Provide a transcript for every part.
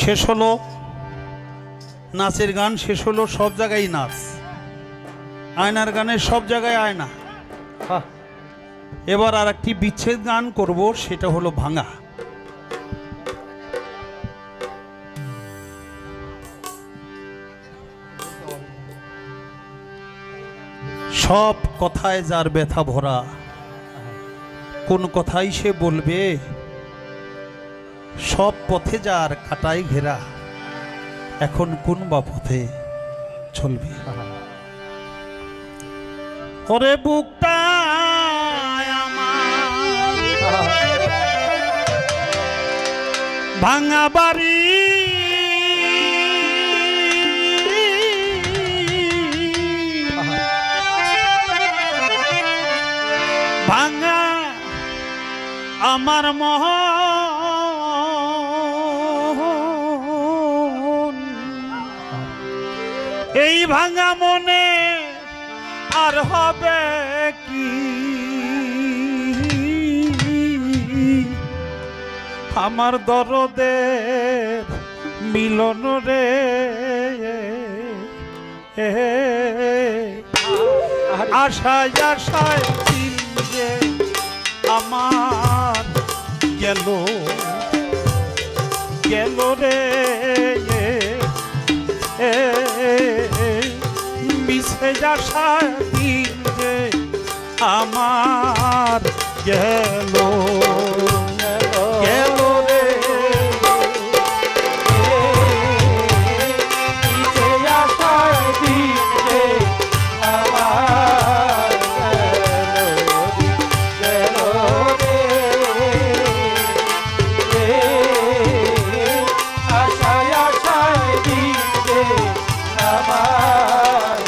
শেষ হলো, নাচের গান শেষ হলো, সব জায়গায় নাচ, আয়নার গানে সব জায়গায় আয়না। এবার আর একটি বিচ্ছেদ গান করব, সেটা হলো ভাঙা। সব কথায় যার ব্যথা ভরা, কোন কথাই সে বলবে, সব পথে যার কাটায় ঘেরা, এখন কোন বা পথে চলবে। ওরে বুকটা আমার ভাঙা বাড়ি, ভাঙা আমার মন, এই ভাঙা মনে আর হবে কি আমার দরদের মিলন রে। আশায় আশায় দিন যে আমার গেল গেল রে, মিশে আশায় দিন যে আমার গেল গেল রে। মিশে আশায় দিন যে আমার গেল রে, আশায় আশায় দিন যে আমার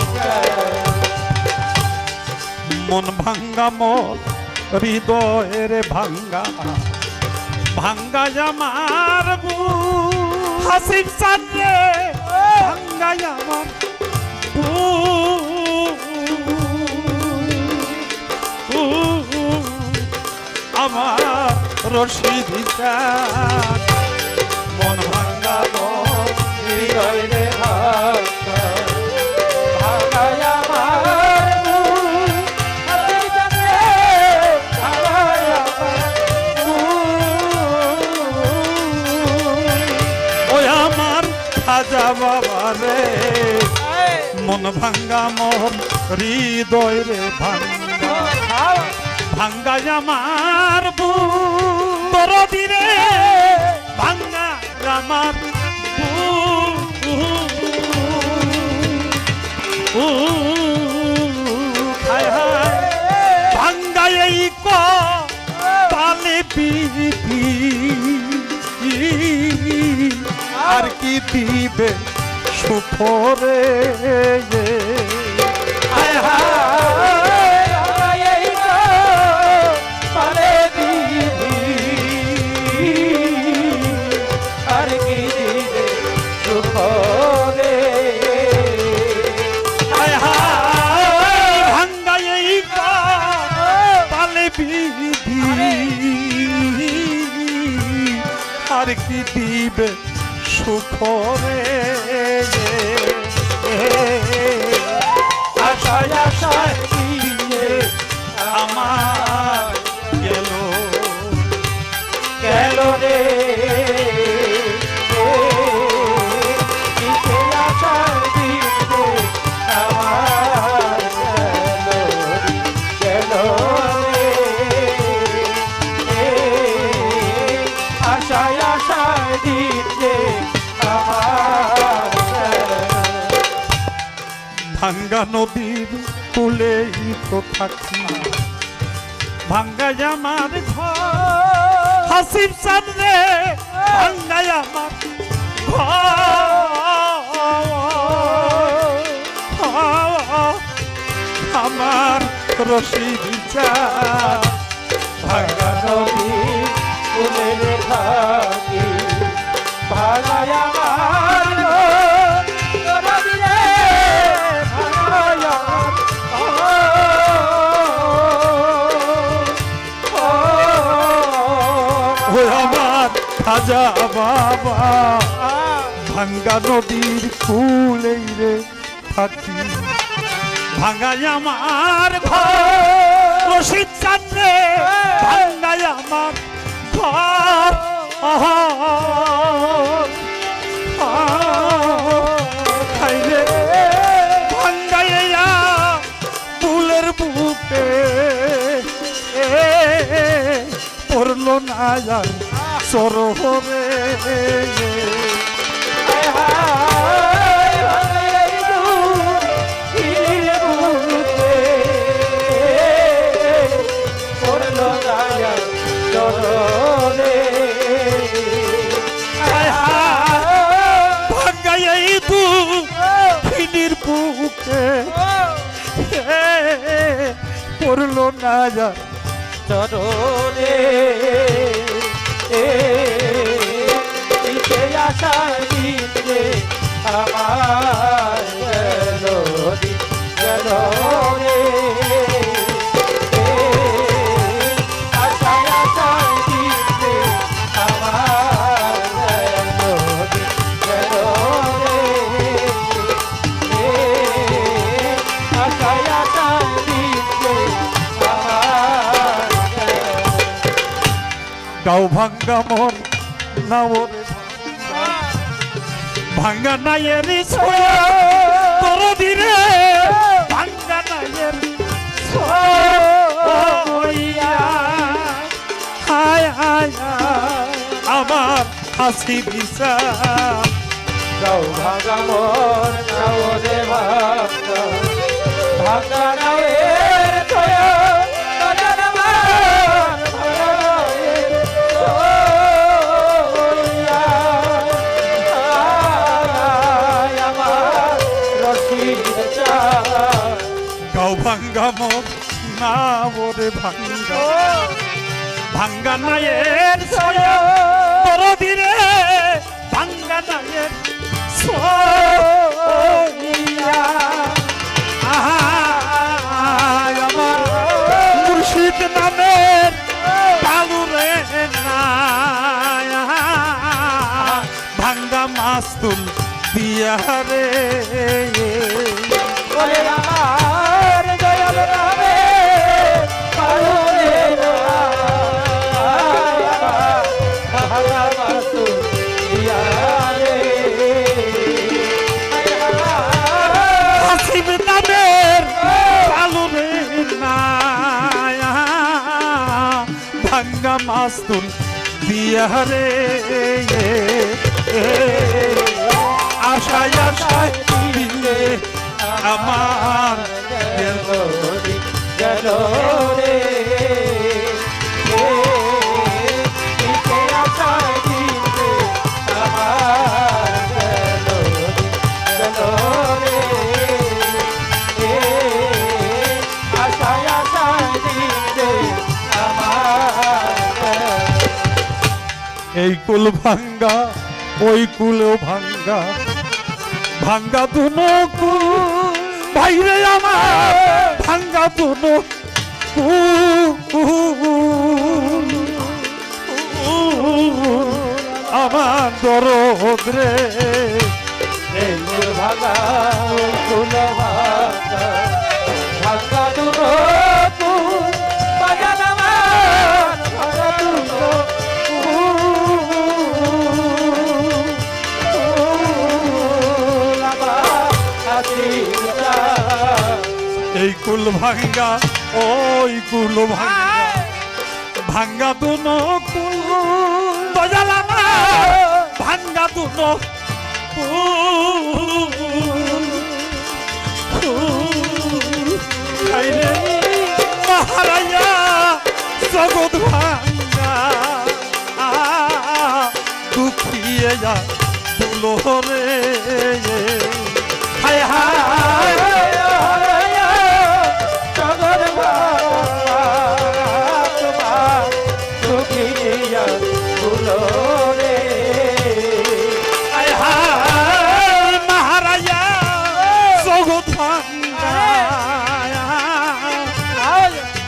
মন ভাঙ্গা, মোর হৃদয়ের ভাঙ্গা, ভাঙ্গা আমার হাসিব চাঁদে, ভাঙ্গা আমার আমার রশিদি চাঁদ। মন ভাঙ্গা, মোর হৃদয়ের ভাঙ্গা, ভাঙ্গা আমার খাজা বাবা রে। মন ভাঙ্গা, মোর হৃদয় রে ভাঙ্গা, ভাঙ্গা আমার দরদি রে, ভাঙ্গা আমার ভাঙ্গা এই পালে পিপি আর কি দিবে সুখ রে। পালে দিবি আর কি দিবে সুখ রে। ভাঙ্গা এই পালে বিধি আর কি দিবে সুখ রে। আশায় আশায় দিয়ে আমার গেল গেল রে, আশায় দিয়ে আমার গেল রে, আশায় আশায় দিয়ে ভাঙ্গা নদীর কূলেই তো থাকি, ভাঙ্গা আমার ঘর হাসিব চাঁদ রে, ভাঙ্গা আমার ঘর আমার রশিদি চাঁদ। ভাঙ্গা নদীর কূলেই থাকি, ভাঙ্গা আমার খাজা বাবা আবার ভাঙ্গা নদীর কুলেই রে থাকি। ভাঙ্গাই আমার ঘর রশিদ চাঁদে, ভাঙ্গাই আমার ঘর খাইলে ভাঙ্গাইয়া ফুলের বুকে পড়লো না যার সরোবরে। ভাঙ্গাই তু খিনির বুকে পড়লো না যার চরণে দিতে আশা দিতে আমার গেল রে আশায় আশা দিতে আমার গেল রে আশায় আশা দিতে গাও ভাঙ্গা মন না ওরে ভাঙ্গা নাইয়ের ছোয়া তোর দিনে ভাঙ্গা নাইয়ের ছোয়া হায় হায় আমার হাসি দিশা গাও ভাঙা মন গাও রে ভাঙা ভাঙা নায়ের তোয়া তোরা আমার ভাঙা নায়ের তোয়া আমার রশিদ চা গাও ভাঙ্গা মন না ওরে ভাঙ্গা ভাঙ্গা নাইয়ের ছোয়া তোর দিনে ভাঙ্গা নাইয়ের ছোয়া আমার মুর্শিদ নামের কালুরে না ভাঙ্গা মাস্তুল বিয়ারে বলে আমার দয়াল নামে পালনে ভাঙা মাসু দিয়ারে হাসিব নামের কালুরে না ভাঙ্গা মাস্তুল বিয়ারে আশায় আশায় দিলে আমার গেল রে দিতে আশা দিতে আমার গেল রে আশায় আশা দিতে আমার এই কুল ভাঙ্গা ওই কুলও ভাঙ্গা ভাঙ্গা দুনো কুল বাইরে আমার ভাঙ্গা দুনো কুল আমার দরদ রে এই কুল ভাঙা ওই কুল ভাঙা ভাঙা দুনো কুল বাজান আমার ভাঙা দুনো কুল আমার হাসিটা এই কুল ভাঙ্গা ওই কুল ভাঙ্গা ভাঙ্গা দুনো কুল বজালা ভাঙ্গা দুনো খাইলে মহারাজা জগৎ ভাঙ্গা দুঃখিয়ে যা তুলো রে হায় হায় জগৎ তোমার সুখিয়া তুলো রে হায় হায় মহারাজা জগৎ ভাঙ্গা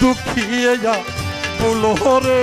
দুঃখিয়ে যা তুলো রে